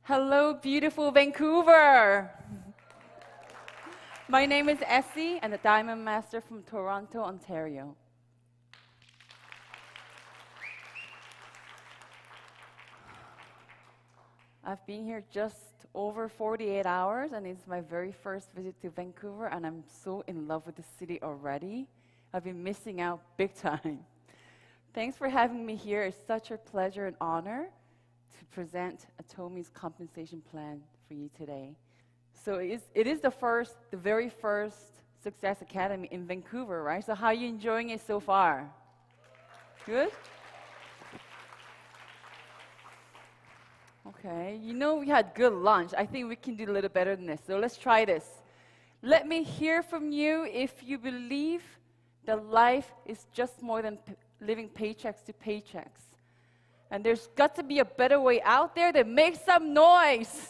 Hello, beautiful Vancouver. My name is Essie, and the Diamond Master from Toronto, Ontario. I've been here just over 48 hours, and it's my very first visit to Vancouver, and I'm so in love with the city already. I've been missing out big time. Thanks for having me here. It's such a pleasure and honor to present ATOMY's compensation plan for you today. So it is the very first Success Academy in Vancouver, right? So how are you enjoying it so far? Good? Okay, you know we had good lunch. I think we can do a little better than this. So let's try this. Let me hear from you if you believe that life is just more than living paychecks to paychecks. And there's got to be a better way out there. Then make some noise.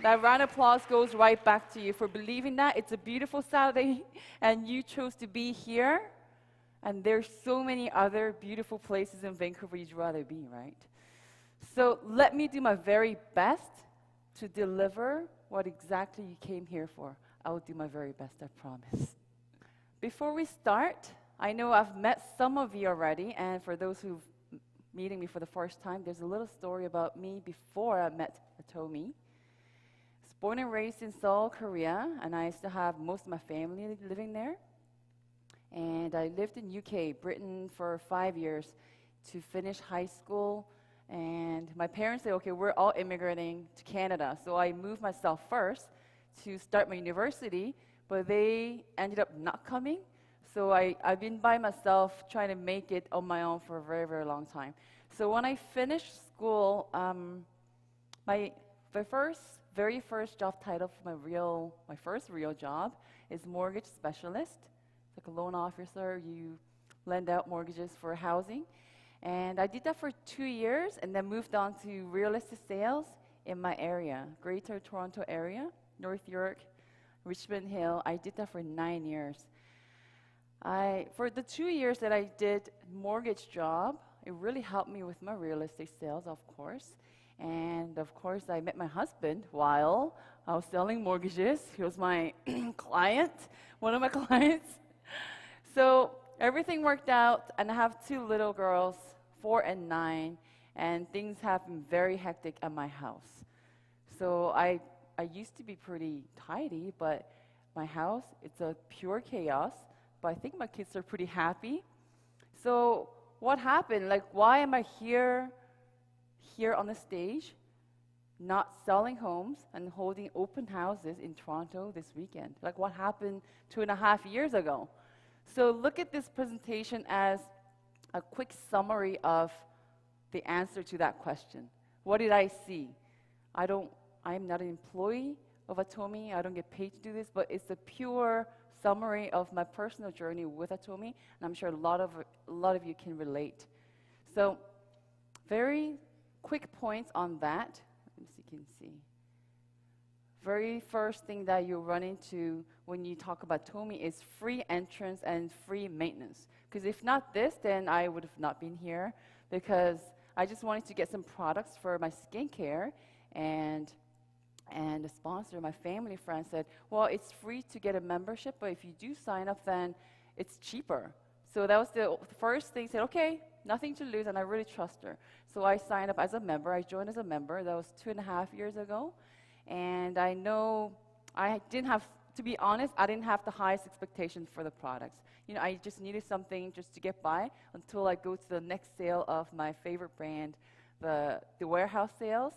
That round of applause goes right back to you for believing that. It's a beautiful Saturday, and you chose to be here. And there's so many other beautiful places in Vancouver you'd rather be, right? So let me do my very best to deliver what exactly you came here for. I will do my very best, I promise. Before we start, I know I've met some of you already, and for those who've meeting me for the first time, there's a little story about me before I met ATOMY. I was born and raised in Seoul, Korea, and I still have most of my family living there. And I lived in UK, Britain, for 5 years to finish high school. And my parents said, okay, we're all immigrating to Canada. So I moved myself first to start my university, but they ended up not coming. So I've been by myself trying to make it on my own for a very, very long time. So when I finished school, my very first job title for my first real job is mortgage specialist. It's like a loan officer. You lend out mortgages for housing. And I did that for 2 years and then moved on to real estate sales in my area, Greater Toronto area, North York, Richmond Hill. I did that for 9 years. For the 2 years that I did mortgage job, it really helped me with my real estate sales, of course. And of course, I met my husband while I was selling mortgages. He was my client, one of my clients. So everything worked out, and I have 2 little girls, 4 and 9, and things have been very hectic at my house. So I used to be pretty tidy, but my house, it's a pure chaos. But I think my kids are pretty happy. So what happened? Like, why am I here on the stage, not selling homes and holding open houses in Toronto this weekend? Like, what happened 2.5 years ago? So look at this presentation as a quick summary of the answer to that question. What did I see? I'm not an employee of ATOMY. I don't get paid to do this, but it's a pure summary of my personal journey with ATOMY, and I'm sure a lot of you can relate. So, very quick points on that. Let me see if you can see. Very first thing that you run into when you talk about ATOMY is free entrance and free maintenance. Because if not this, then I would have not been here, because I just wanted to get some products for my skincare, and the sponsor, my family friend, said, well, it's free to get a membership, but if you do sign up, then it's cheaper. So that was the first thing. Said, okay, nothing to lose, and I really trust her. So I signed up as a member. I joined as a member. That was 2.5 years ago. And I know to be honest, I didn't have the highest expectations for the products. You know, I just needed something just to get by until I go to the next sale of my favorite brand, the warehouse sales.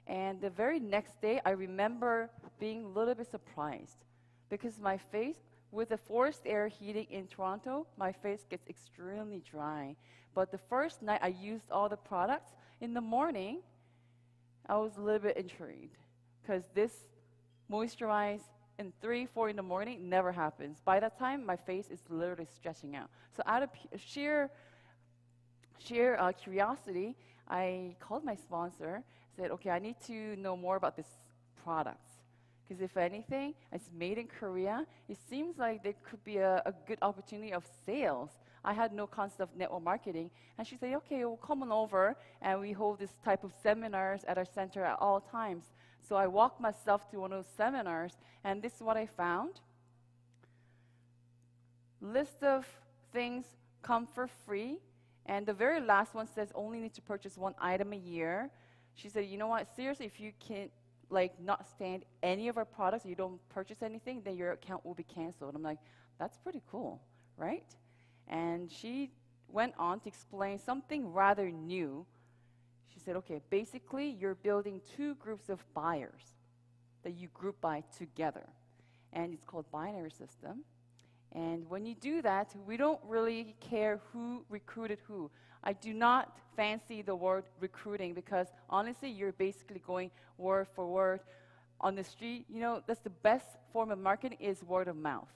And the very next day, I remember being a little bit surprised because my face, with the forced air heating in Toronto, my face gets extremely dry. But the first night I used all the products, in the morning, I was a little bit intrigued because this moisturize in 3, 4 in the morning never happens. By that time, my face is literally stretching out. So out of sheer curiosity, I called my sponsor, said, okay, I need to know more about this products. Because if anything, it's made in Korea. It seems like there could be a good opportunity of sales I had no concept of network marketing. And she said, okay, well, come on over, and we hold this type of seminars at our center at all times. So I walked myself to one of those seminars, and this is what I found. List of things come for free, and the very last one says only need to purchase one item a year. She said, you know what, seriously, if you can't not stand any of our products, you don't purchase anything, then your account will be canceled. I'm like, that's pretty cool, right? And she went on to explain something rather new. She said, okay, basically you're building two groups of buyers that you group by together, and it's called binary system. And when you do that, we don't really care who recruited who. I do not fancy the word recruiting because honestly, you're basically going word for word on the street. You know, that's the best form of marketing is word of mouth.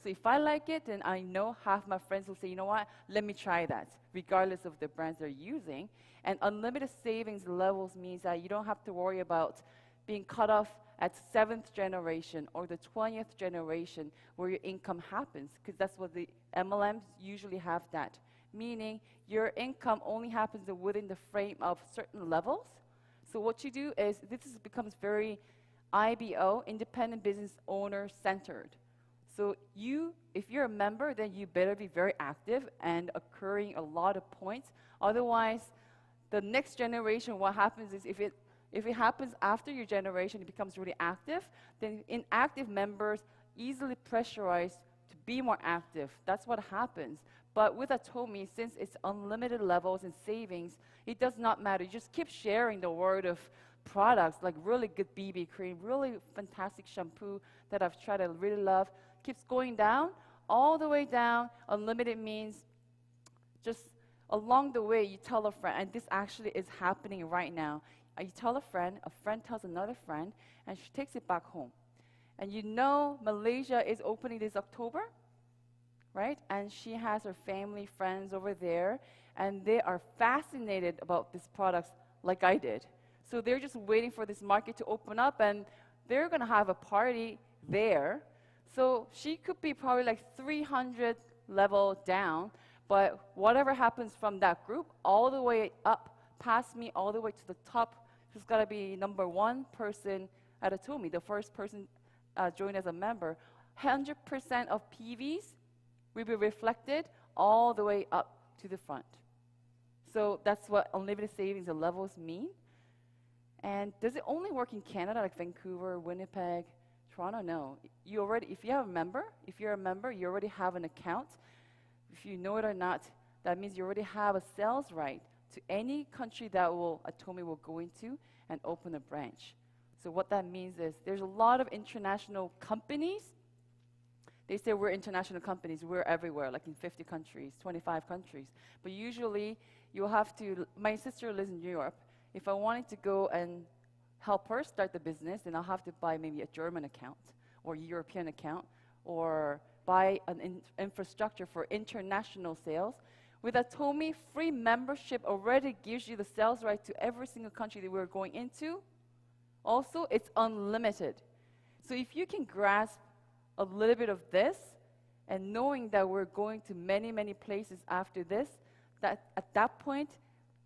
So if I like it, then I know half my friends will say, you know what, let me try that, regardless of the brands they're using. And unlimited savings levels means that you don't have to worry about being cut off at 7th generation or the 20th generation where your income happens, because that's what the MLMs usually have that. Meaning your income only happens within the frame of certain levels. So what you do is, becomes very IBO, independent business owner centered. So if you're a member, then you better be very active and accruing a lot of points. Otherwise, the next generation, what happens is if it happens after your generation, it becomes really active, then inactive members easily pressurized to be more active. That's what happens. But with ATOMY, since it's unlimited levels and savings, it does not matter. You just keep sharing the word of products, like really good BB cream, really fantastic shampoo that I've tried, I really love. Keeps going down, all the way down. Unlimited means just along the way, you tell a friend, and this actually is happening right now. You tell a friend tells another friend, and she takes it back home. And you know Malaysia is opening this October, right? And she has her family, friends over there, and they are fascinated about these products like I did. So they're just waiting for this market to open up, and they're going to have a party there. So she could be probably like 300 level down, but whatever happens from that group, all the way up, past me, all the way to the top, she's got to be number one person at ATOMY, the first person joined as a member. 100% of PVs will be reflected all the way up to the front. So that's what unlimited savings and levels mean. And does it only work in Canada, like Vancouver, Winnipeg, Toronto? No. If you're a member, you already have an account. If you know it or not, that means you already have a sales right to any country that ATOMY will go into and open a branch. So what that means is there's a lot of international companies. They say we're international companies, we're everywhere, like in 50 countries, 25 countries. But usually you'll have to, my sister lives in Europe. If I wanted to go and help her start the business, then I'll have to buy maybe a German account or European account or buy an infrastructure for international sales. With ATOMY, free membership already gives you the sales right to every single country that we're going into. Also, it's unlimited. So if you can grasp a little bit of this, and knowing that we're going to many, many places after this, that at that point,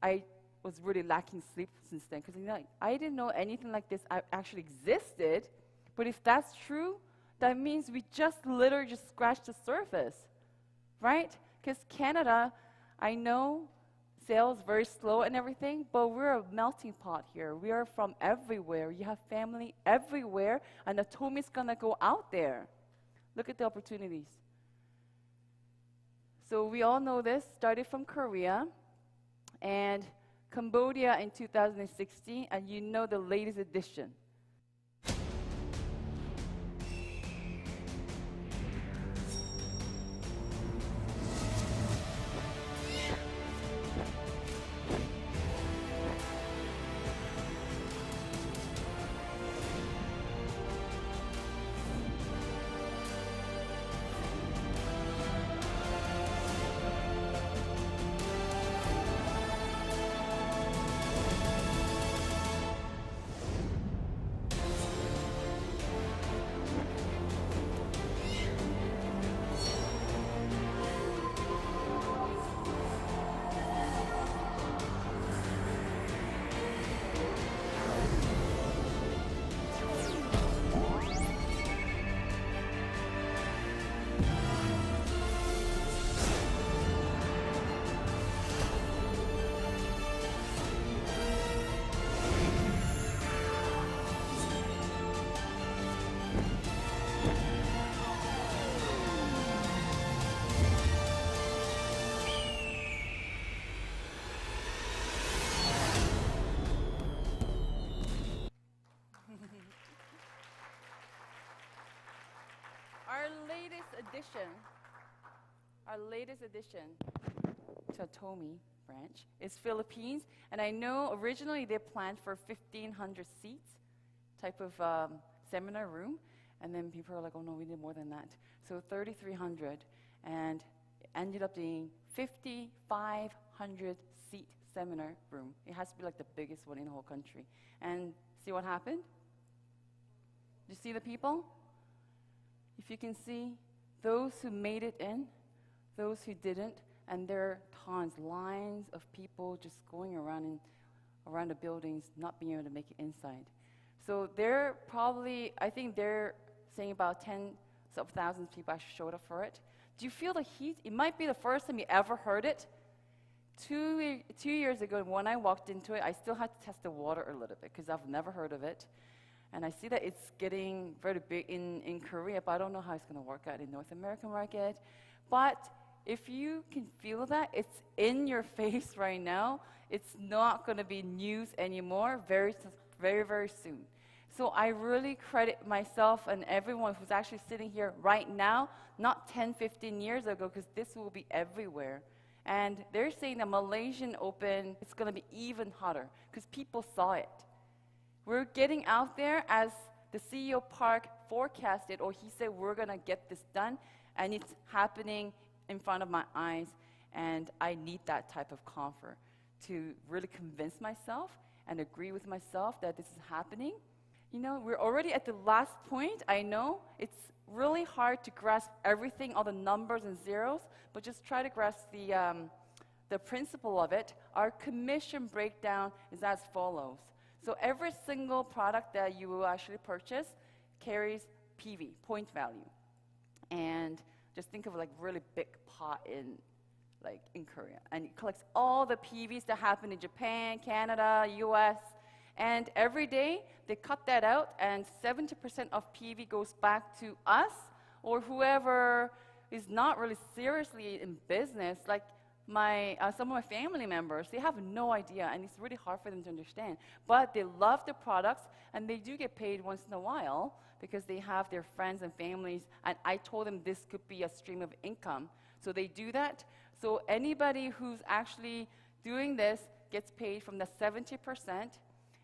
I was really lacking sleep since then, because I didn't know anything like this actually existed. But if that's true, that means we literally just scratched the surface, right? Because Canada, I know sales very slow and everything, but we're a melting pot here. We are from everywhere. You have family everywhere, and ATOMY's gonna go out there. Look at the opportunities. So we all know this, started from Korea, and Cambodia in 2016, and you know the latest edition. latest addition to ATOMY branch is Philippines. And I know originally they planned for 1,500 seats type of seminar room. And then people are like, oh no, we need more than that. So 3,300. And it ended up being 5,500 seat seminar room. It has to be like the biggest one in the whole country. And see what happened? You see the people? If you can see, those who made it in, those who didn't, and there are tons, lines of people just going around the buildings, not being able to make it inside. So they're probably, I think they're saying about tens of thousands of people actually showed up for it. Do you feel the heat? It might be the first time you ever heard it. Two years ago, when I walked into it, I still had to test the water a little bit because I've never heard of it. And I see that it's getting very big in Korea, but I don't know how it's going to work out in North American market. But if you can feel that, it's in your face right now. It's not going to be news anymore very, very soon. So I really credit myself and everyone who's actually sitting here right now, not 10, 15 years ago, because this will be everywhere. And they're saying the Malaysian Open, it's going to be even hotter because people saw it. We're getting out there as the CEO Park forecasted, or he said we're going to get this done, and it's happening in front of my eyes, and I need that type of comfort to really convince myself and agree with myself that this is happening. You know, we're already at the last point. I know it's really hard to grasp everything, all the numbers and zeros, but just try to grasp the principle of it. Our commission breakdown is as follows. So every single product that you will actually purchase carries PV, point value. And just think of like really big pot in Korea. And it collects all the PVs that happen in Japan, Canada, US. And every day they cut that out, and 70% of PV goes back to us or whoever is not really seriously in business. Like some of my family members, they have no idea, and it's really hard for them to understand. But they love the products, and they do get paid once in a while because they have their friends and families, and I told them this could be a stream of income. So they do that. So anybody who's actually doing this gets paid from the 70%,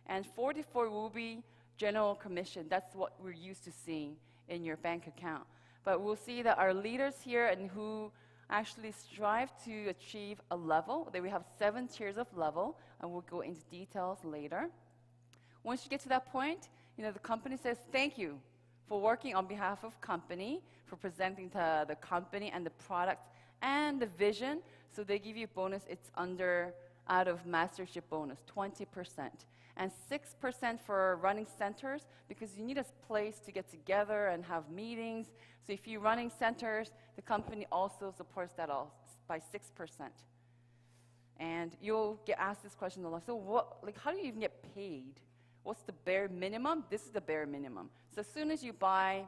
and 44% will be general commission. That's what we're used to seeing in your bank account. But we'll see that our leaders here and who actually strive to achieve a level, that we have 7 tiers of level, and we'll go into details later. Once you get to that point, you know, the company says thank you for working on behalf of company, for presenting to the company and the product and the vision. So they give you a bonus. It's out of mastership bonus, 20%. And 6% for running centers, because you need a place to get together and have meetings. So if you're running centers, the company also supports that by 6%. And you'll get asked this question a lot. So how do you even get paid? What's the bare minimum? This is the bare minimum. So as soon as you buy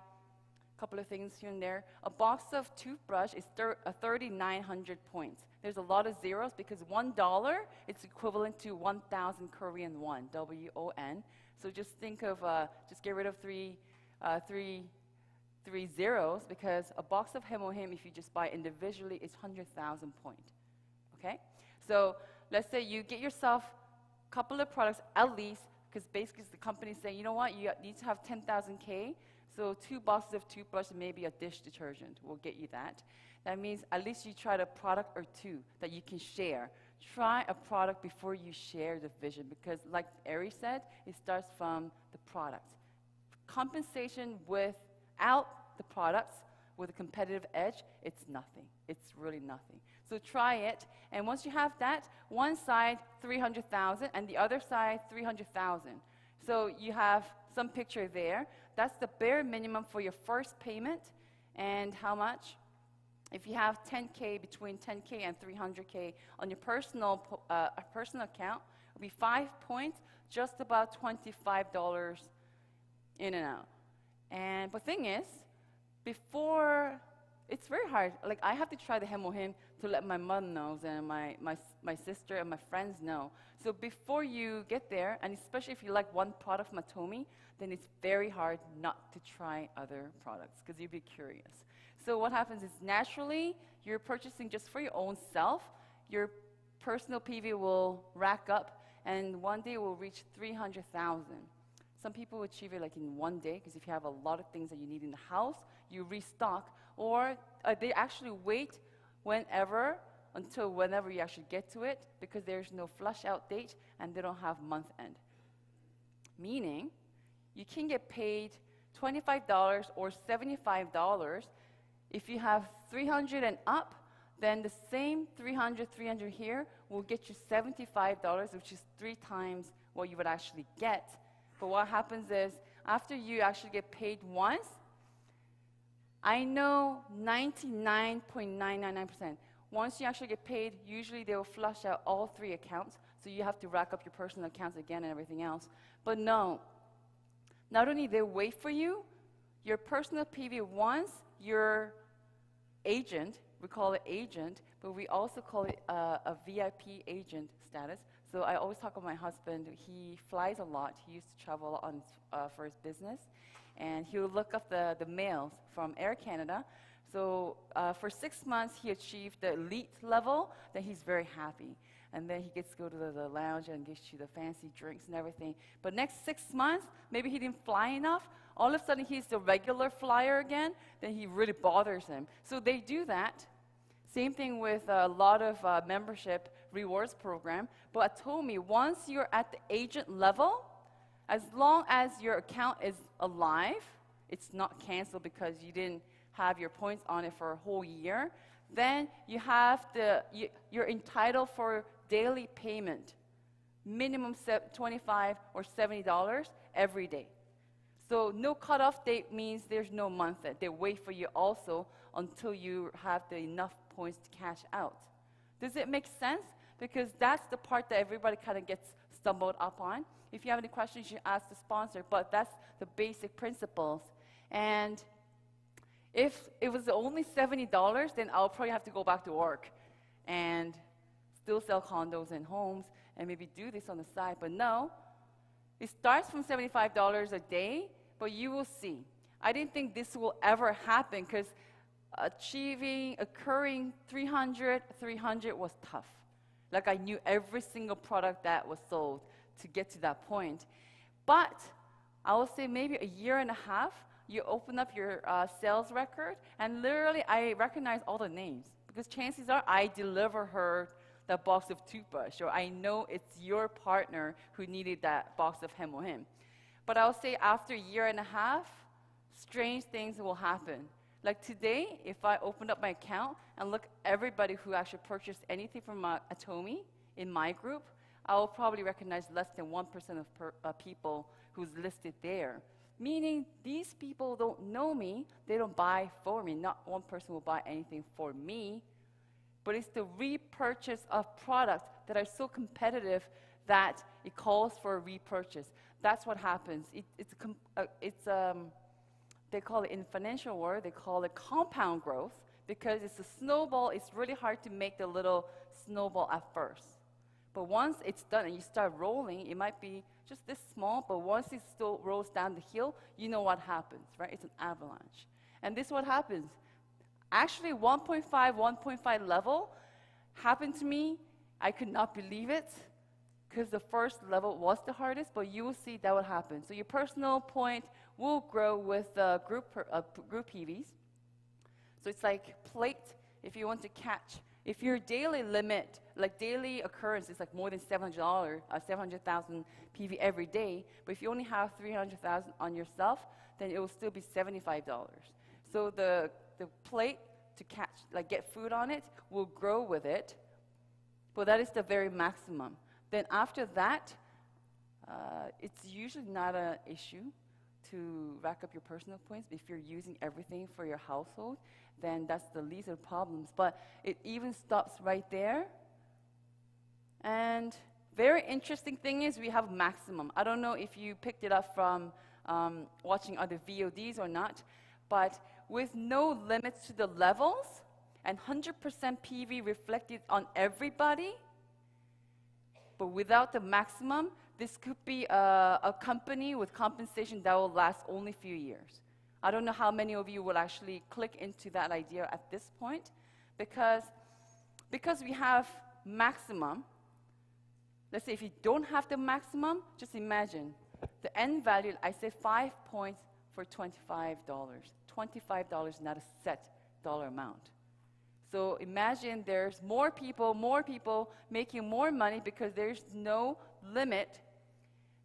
a couple of things here and there, a box of toothbrush is 3,900 points. There's a lot of zeros because $1 is equivalent to 1,000 Korean won, W-O-N. So just think of, just get rid of three zeros, because a box of Hemohim, if you just buy individually, is 100,000 points. Okay? So let's say you get yourself a couple of products at least, because basically the company is saying, you know what, you need to have 10,000 K. So 2 boxes of toothbrush and maybe a dish detergent will get you that. That means at least you tried a product or 2 that you can share. Try a product before you share the vision, because like Ari said, it starts from the product. Compensation without the products, with a competitive edge, it's nothing. It's really nothing. So try it, and once you have that, one side 300,000 and the other side 300,000. So you have some picture there. That's the bare minimum for your first payment. And how much? If you have 10K, between 10K and 300K on your personal account, it'll be 5 points, just about $25 in and out. And the thing is, it's very hard. Like, I have to try the Hemohim to let my mom know, and my sister and my friends know. So before you get there, and especially if you like one product from ATOMY, then it's very hard not to try other products, because you'll be curious. So what happens is naturally, you're purchasing just for your own self. Your personal PV will rack up, and one day will reach 300,000. Some people achieve it like in one day, because if you have a lot of things that you need in the house, you restock, or they actually wait until whenever you actually get to it, because there's no flush out date and they don't have month end. Meaning, you can get paid $25 or $75. If you have 300 and up, then the same 300 here will get you $75, which is 3 times what you would actually get. But what happens is, after you actually get paid once, I know 99.999%. Once you actually get paid, usually they will flush out all 3 accounts, so you have to rack up your personal accounts again and everything else. But no, not only they wait for you, your personal PV once your agent, we call it agent, but we also call it a VIP agent status. So I always talk about my husband. He flies a lot. He used to travel on for his business, and he would look up the mails from Air Canada. So for 6 months, he achieved the elite level. Then he's very happy. And then he gets to go to the lounge and gets you the fancy drinks and everything. But next 6 months, maybe he didn't fly enough. All of a sudden, he's the regular flyer again. Then he really bothers him. So they do that. Same thing with a lot of membership rewards program. But ATOMY, once you're at the agent level, as long as your account is alive, it's not canceled because you didn't have your points on it for a whole year, then you're entitled for daily payment, minimum $25 or $70 every day. So no cutoff date means there's no month end. They wait for you also until you have enough points to cash out. Does it make sense? Because that's the part that everybody kind of gets stumbled up on. If you have any questions, you ask the sponsor, but that's the basic principles. And if it was only $70, then I'll probably have to go back to work and still sell condos and homes and maybe do this on the side. But no, it starts from $75 a day, but you will see. I didn't think this will ever happen because occurring 300 was tough. Like I knew every single product that was sold to get to that point. But I will say maybe a year and a half, you open up your sales record, and literally I recognize all the names because chances are I deliver her that box of toothbrush, or I know it's your partner who needed that box of hem or him. But I'll say after a year and a half, strange things will happen. Like today, if I opened up my account and look everybody who actually purchased anything from ATOMY in my group, I will probably recognize less than 1% of people who's listed there. Meaning these people don't know me, they don't buy for me. Not one person will buy anything for me, but it's the repurchase of products that are so competitive that it calls for a repurchase. That's what happens. They call it in financial world, they call it compound growth because it's a snowball. It's really hard to make the little snowball at first. But once it's done and you start rolling, it might be just this small, but once it still rolls down the hill, you know what happens, right? It's an avalanche. And this is what happens. Actually, 1.5 level happened to me. I could not believe it because the first level was the hardest, but you will see that will happen. So your personal point will grow with group PVs. So it's like plate if you want to catch. If your daily limit, like daily occurrence, is like more than $700,000 PV every day, but if you only have 300,000 on yourself, then it will still be $75. So the plate to catch, like get food on it, will grow with it, but that is the very maximum. Then after that, it's usually not an issue to rack up your personal points. If you're using everything for your household, then that's the least of the problems. But it even stops right there. And very interesting thing is we have maximum. I don't know if you picked it up from watching other VODs or not, but with no limits to the levels and 100% PV reflected on everybody, but without the maximum, this could be a company with compensation that will last only a few years. I don't know how many of you will actually click into that idea at this point, because we have maximum. Let's say if you don't have the maximum, just imagine the end value. I say 5 points for $25. $25, not a set dollar amount. So imagine there's more people making more money because there's no limit,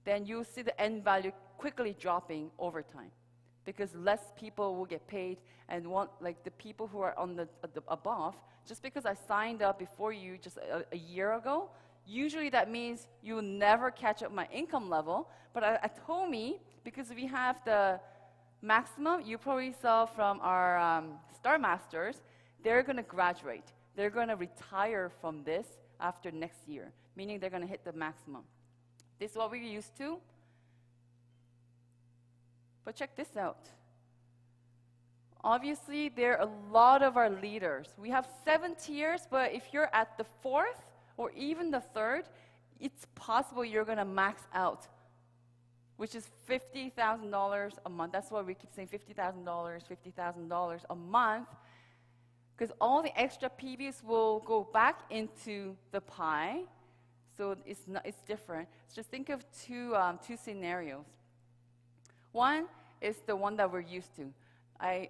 then you'll see the end value quickly dropping over time, because less people will get paid, and like the people who are on the above, just because I signed up before you just a year ago, usually that means you will never catch up my income level. But at ATOMY, because we have the maximum, you probably saw from our Star Masters, they're going to graduate. They're going to retire from this after next year, meaning they're going to hit the maximum. This is what we're used to. But check this out. Obviously, there are a lot of our leaders. We have 7 tiers, but if you're at the 4th or even the 3rd, it's possible you're going to max out, which is $50,000 a month. That's why we keep saying $50,000, $50,000 a month, because all the extra PVs will go back into the pie. So it's different. Just think of two scenarios. One is the one that we're used to.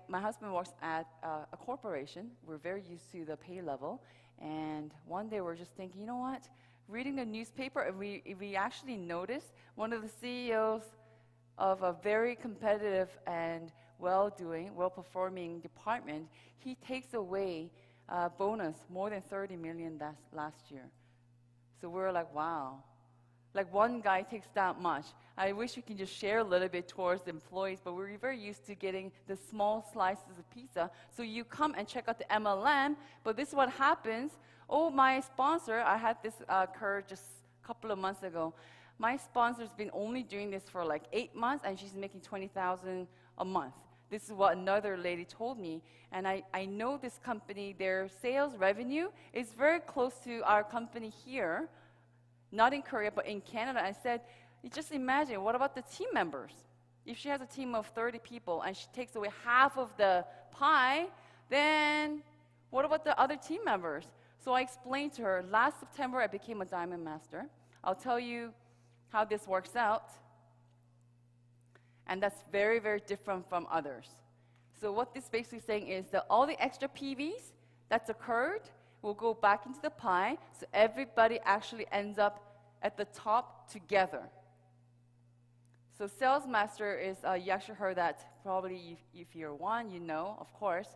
My husband works at a corporation. We're very used to the pay level. And one day we're just thinking, you know what? Reading the newspaper, and we actually noticed one of the CEOs of a very competitive and well-performing department, he takes away bonus more than $30 million last year. So we're like, wow. Like one guy takes that much. I wish we can just share a little bit towards the employees, but we're very used to getting the small slices of pizza. So you come and check out the MLM, but this is what happens. Oh, my sponsor, I had this occur just a couple of months ago. My sponsor's been only doing this for like 8 months, and she's making $20,000 a month. This is what another lady told me. And I know this company, their sales revenue is very close to our company here, not in Korea, but in Canada. I said, you just imagine, what about the team members? If she has a team of 30 people and she takes away half of the pie, then what about the other team members? So I explained to her, last September I became a Diamond Master. I'll tell you how this works out. And that's very, very different from others. So what this basically saying is that all the extra PVs that's occurred will go back into the pie, so everybody actually ends up at the top together. So Sales Master is, you actually heard that probably if you're one, you know, of course.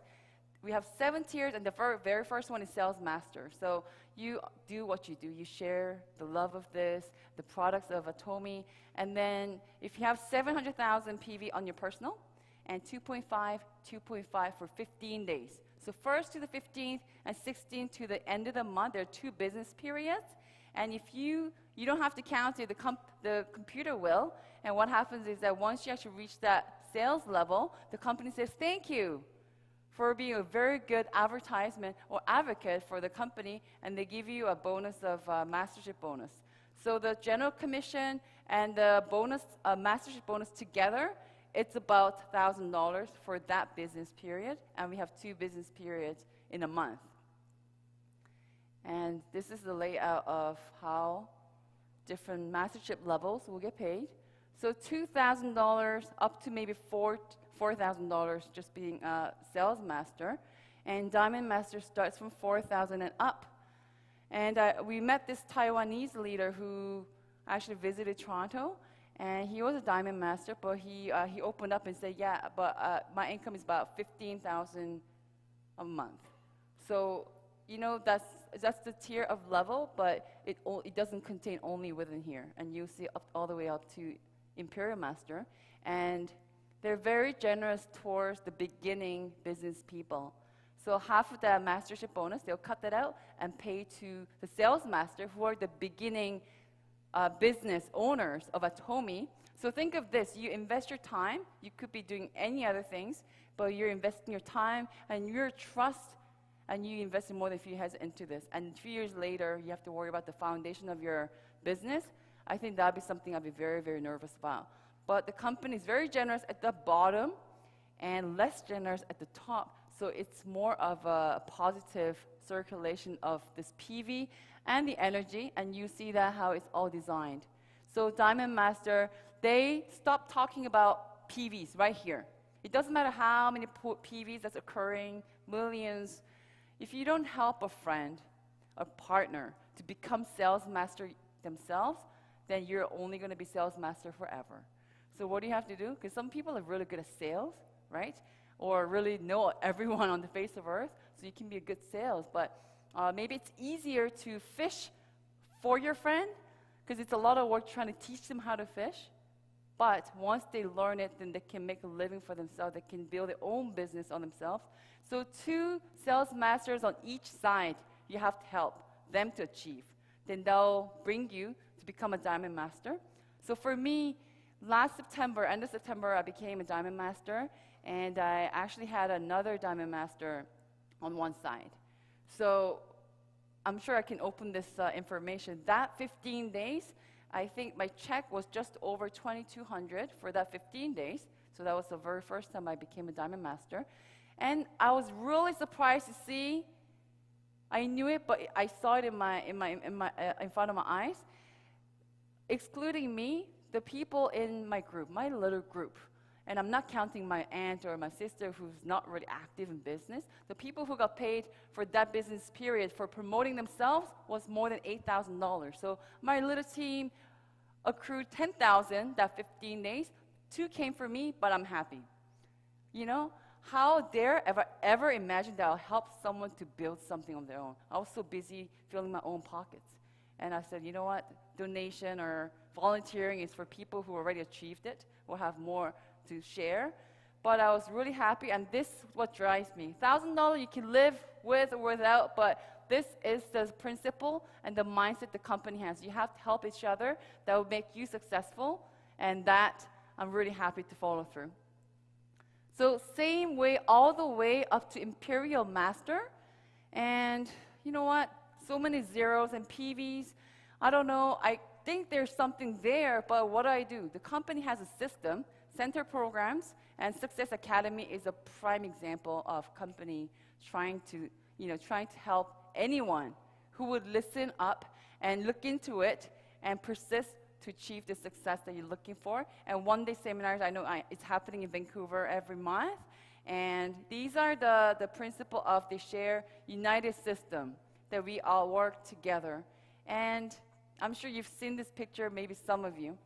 We have 7 tiers, and the very first one is Sales Master. So you do what you do. You share the love of this, the products of ATOMY, and then if you have 700,000 PV on your personal, and 2.5 for 15 days. So 1st to the 15th and 16th to the end of the month, there are 2 business periods. And if you don't have to count it, the computer will. And what happens is that once you actually reach that sales level, the company says, thank you for being a very good advertisement or advocate for the company, and they give you a bonus of mastership bonus. So the general commission and the bonus, mastership bonus together, it's about $1,000 for that business period, and we have 2 business periods in a month. And this is the layout of how different mastership levels will get paid. So $2,000 up to maybe $4,000 just being a sales master, and Diamond Master starts from $4,000 and up. And we met this Taiwanese leader who actually visited Toronto, and he was a Diamond Master, but he opened up and said, yeah, but my income is about $15,000 a month. So, you know, that's the tier of level, but it doesn't contain only within here. And you'll see all the way up to Imperial Master. And they're very generous towards the beginning business people. So half of that mastership bonus, they'll cut that out and pay to the sales master, who are the beginning business owners of ATOMY. So think of this, you invest your time, you could be doing any other things, but you're investing your time and your trust, and you invested more than a few years into this. And 2 years later, you have to worry about the foundation of your business. I think that would be something I'd be very, very nervous about. But the company is very generous at the bottom, and less generous at the top. So it's more of a positive circulation of this PV and the energy, and you see that how it's all designed. So Diamond Master, they stopped talking about PVs right here. It doesn't matter how many PVs that's occurring, millions. If you don't help a friend, a partner, to become sales master themselves, then you're only going to be sales master forever. So what do you have to do? Because some people are really good at sales, right? Or really know everyone on the face of earth, so you can be a good sales. But maybe it's easier to fish for your friend, because it's a lot of work trying to teach them how to fish. But once they learn it, then they can make a living for themselves. They can build their own business on themselves. So 2 sales masters on each side, you have to help them to achieve. Then they'll bring you to become a Diamond Master. So for me, last September, end of September, I became a Diamond Master. And I actually had another Diamond Master on one side. So I'm sure I can open this information. That 15 days, I think my check was just over $2,200 for that 15 days. So that was the very first time I became a Diamond Master. And I was really surprised to see, I knew it, but I saw it in front of my eyes. Excluding me, the people in my group, my little group, and I'm not counting my aunt or my sister who's not really active in business, the people who got paid for that business period for promoting themselves was more than $8,000. So my little team accrued $10,000 that 15 days. 2 came for me, but I'm happy. You know, how dare ever imagine that I'll help someone to build something on their own? I was so busy filling my own pockets. And I said, you know what, donation or volunteering is for people who already achieved it, will have more to share. But I was really happy, and this is what drives me. $1,000 you can live with or without, but this is the principle and the mindset the company has. You have to help each other. That will make you successful, and that I'm really happy to follow through. So same way all the way up to Imperial Master. And you know what? So many zeros and PVs. I don't know. I think there's something there, but what do? The company has a system, center programs, and Success Academy is a prime example of company trying to help anyone who would listen up and look into it and persist to achieve the success that you're looking for. And one-day seminars, I know it's happening in Vancouver every month. And these are the principle of the shared united system that we all work together. And I'm sure you've seen this picture, maybe some of you.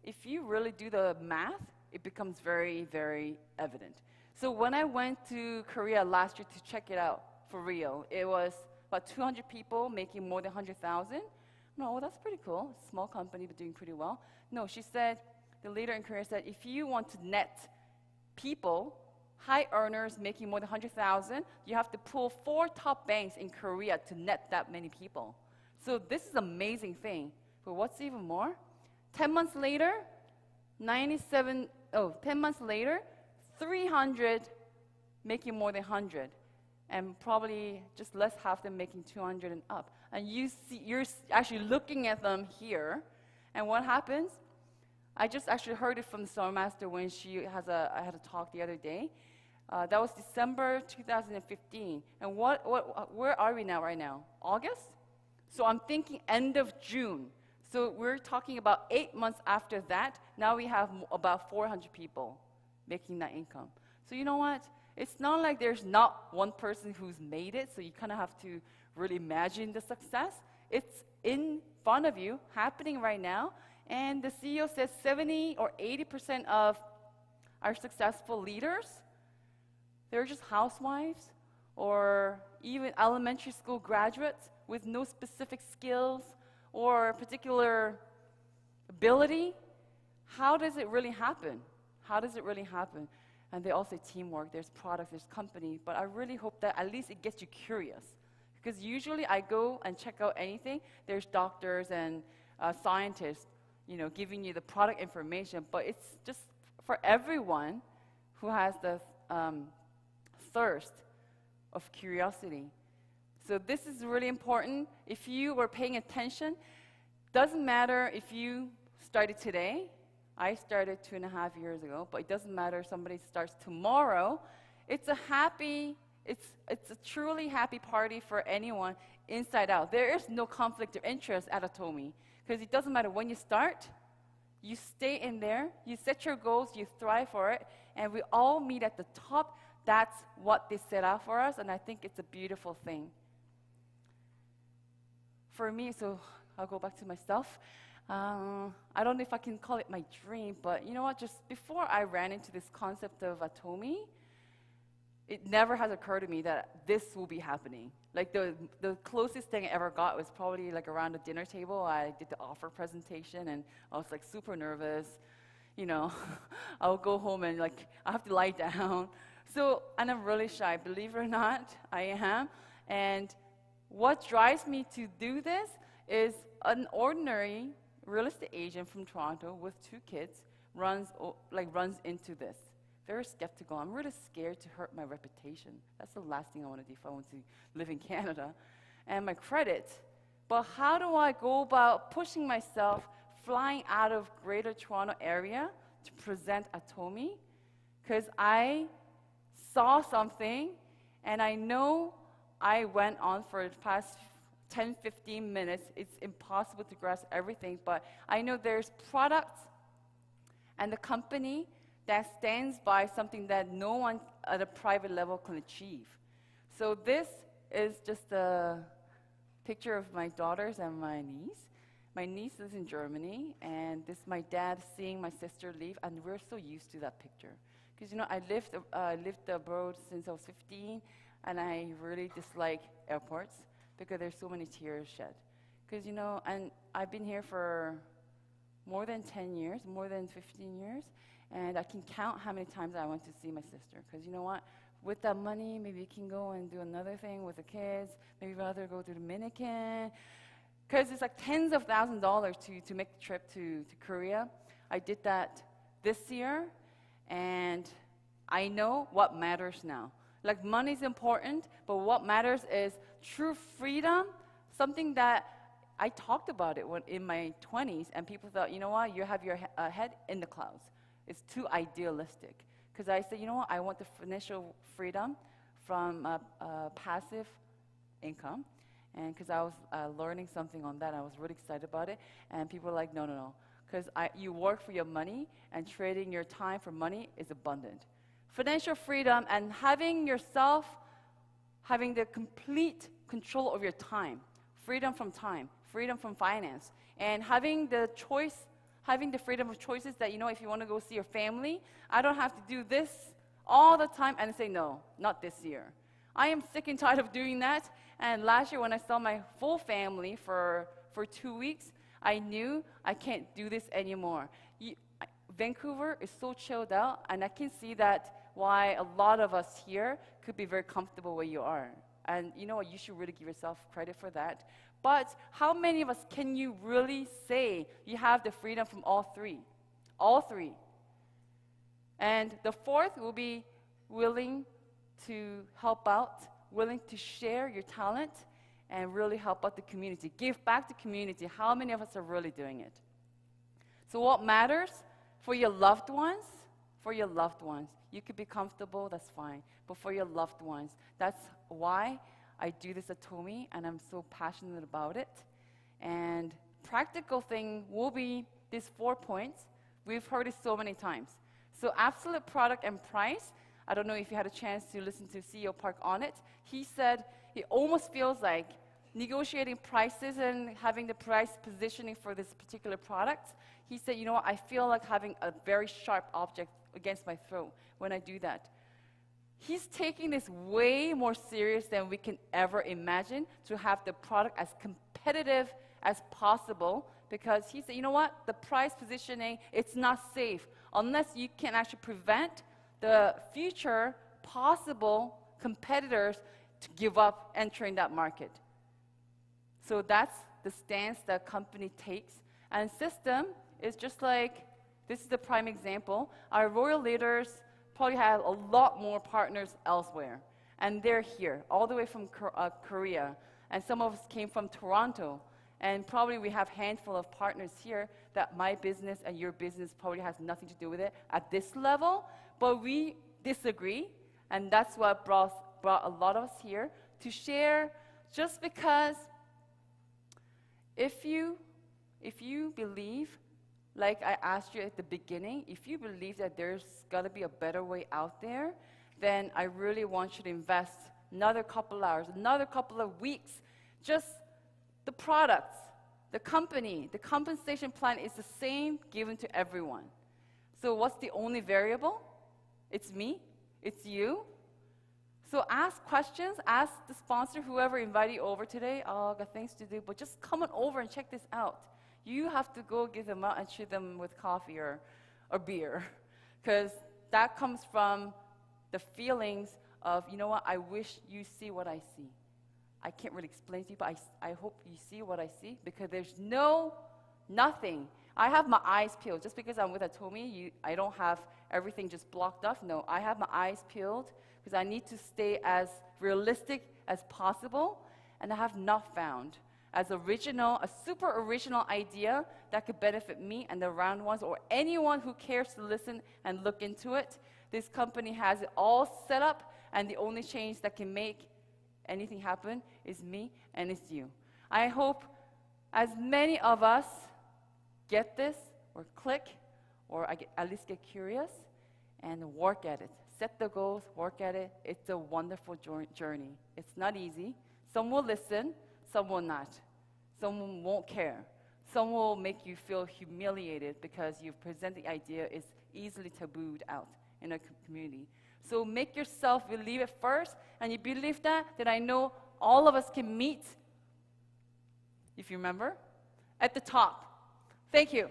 If you really do the math, it becomes very, very evident. So when I went to Korea last year to check it out for real, it was about 200 people making more than 100,000. No, well, that's pretty cool. Small company, but doing pretty well. No, she said, the leader in Korea said, if you want to net people, high earners making more than 100,000, you have to pull 4 top banks in Korea to net that many people. So this is an amazing thing. But what's even more? 10 months later, 10 months later, 300 making more than 100. And probably just less half them making 200 and up. And you're actually looking at them here. And what happens? I just actually heard it from the Star Master when I had a talk the other day. That was December 2015. And where are we now right now? August? So I'm thinking end of June. So we're talking about 8 months after that. Now we have about 400 people making that income. So you know what? It's not like there's not one person who's made it, so you kind of have to really imagine the success. It's in front of you, happening right now, and the CEO says 70 or 80% of our successful leaders, they're just housewives or even elementary school graduates with no specific skills or particular ability. How does it really happen? How does it really happen? And they all say teamwork, there's products, there's company, but I really hope that at least it gets you curious. Because usually I go and check out anything, there's doctors and scientists, giving you the product information, but it's just for everyone who has the thirst of curiosity. So this is really important. If you were paying attention, doesn't matter if you started today. I started 2.5 years ago, but it doesn't matter if somebody starts tomorrow. It's a truly happy party for anyone inside out. There is no conflict of interest at ATOMY, because it doesn't matter when you start, you stay in there, you set your goals, you thrive for it, and we all meet at the top. That's what they set out for us, and I think it's a beautiful thing. For me, so I'll go back to myself. I don't know if I can call it my dream, but you know what, just before I ran into this concept of ATOMY, it never has occurred to me that this will be happening. Like the closest thing I ever got was probably like around the dinner table. I did the offer presentation and I was like super nervous. You know, I'll go home and like I have to lie down. So, and I'm really shy, believe it or not, I am. And what drives me to do this is an ordinary real estate agent from Toronto with 2 kids runs into this. Very skeptical. I'm really scared to hurt my reputation. That's the last thing I want to do if I want to live in Canada. And my credit. But how do I go about pushing myself, flying out of Greater Toronto area to present ATOMY? Because I saw something, and I know I went on for the past 10, 15 minutes. It's impossible to grasp everything, but I know there's products and the company that stands by something that no one at a private level can achieve. So this is just a picture of my daughters and my niece. My niece lives in Germany, and this is my dad seeing my sister leave, and we're so used to that picture. Because, you know, I lived abroad since I was 15, and I really dislike airports because there's so many tears shed. Because, you know, and I've been here for more than 10 years, more than 15 years, and I can count how many times I went to see my sister. Because you know what? With that money, maybe you can go and do another thing with the kids. Maybe rather go to Dominican. Because it's like tens of thousands of dollars to make the trip to Korea. I did that this year, and I know what matters now. Like, money's important, but what matters is true freedom, something that I talked about it when in my 20s, and people thought, you know what, you have your head in the clouds. It's too idealistic. Because I said, you know what, I want the financial freedom from passive income. And because I was learning something on that, I was really excited about it. And people were like, no, no, no. Because you work for your money, and trading your time for money is abundant. Financial freedom and having yourself, having the complete control of your time. Freedom from time, freedom from finance. And having the choice, having the freedom of choices that, you know, if you want to go see your family, I don't have to do this all the time and say, no, not this year. I am sick and tired of doing that. And last year when I saw my full family for 2 weeks, I knew I can't do this anymore. Vancouver is so chilled out, and I can see that why a lot of us here could be very comfortable where you are. And you know what, you should really give yourself credit for that. But how many of us can you really say you have the freedom from all three? All three. And the fourth will be willing to help out, willing to share your talent, and really help out the community. Give back to the community. How many of us are really doing it? So what matters for your loved ones? For your loved ones. You could be comfortable, that's fine. But for your loved ones, that's why I do this at ATOMY, and I'm so passionate about it. And practical thing will be these 4 points. We've heard it so many times. So absolute product and price. I don't know if you had a chance to listen to CEO Park on it. He said it almost feels like negotiating prices and having the price positioning for this particular product. He said, you know what, I feel like having a very sharp object against my throat when I do that. He's taking this way more serious than we can ever imagine, to have the product as competitive as possible, because he said, you know what, the price positioning, it's not safe unless you can actually prevent the future possible competitors to give up entering that market. So that's the stance that company takes. And system is just like, this is the prime example. Our royal leaders probably have a lot more partners elsewhere. And they're here, all the way from Korea. And some of us came from Toronto. And probably we have a handful of partners here that my business and your business probably has nothing to do with it at this level, but we disagree, and that's what brought a lot of us here to share, just because if you believe, like I asked you at the beginning, if you believe that there's got to be a better way out there, then I really want you to invest another couple hours, another couple of weeks. Just the products, the company, the compensation plan is the same given to everyone. So what's the only variable? It's me, it's you. So ask questions, ask the sponsor, whoever invited you over today, oh, I got things to do, but just come on over and check this out. You have to go give them out and treat them with coffee or beer, because that comes from the feelings of, you know what, I wish you see what I see. I can't really explain to you, but I hope you see what I see, because there's nothing. I have my eyes peeled. Just because I'm with ATOMY, I don't have everything just blocked off. No, I have my eyes peeled because I need to stay as realistic as possible, and I have not found a super original idea that could benefit me and the around ones or anyone who cares to listen and look into it. This company has it all set up, and the only change that can make anything happen is me and it's you. I hope as many of us get this or click or at least get curious and work at it. Set the goals, work at it. It's a wonderful journey. It's not easy. Some will listen, some will not. Some won't care. Some will make you feel humiliated because you've presented the idea is easily tabooed out in a community. So make yourself believe it first, and you believe that, then I know all of us can meet, if you remember, at the top. Thank you.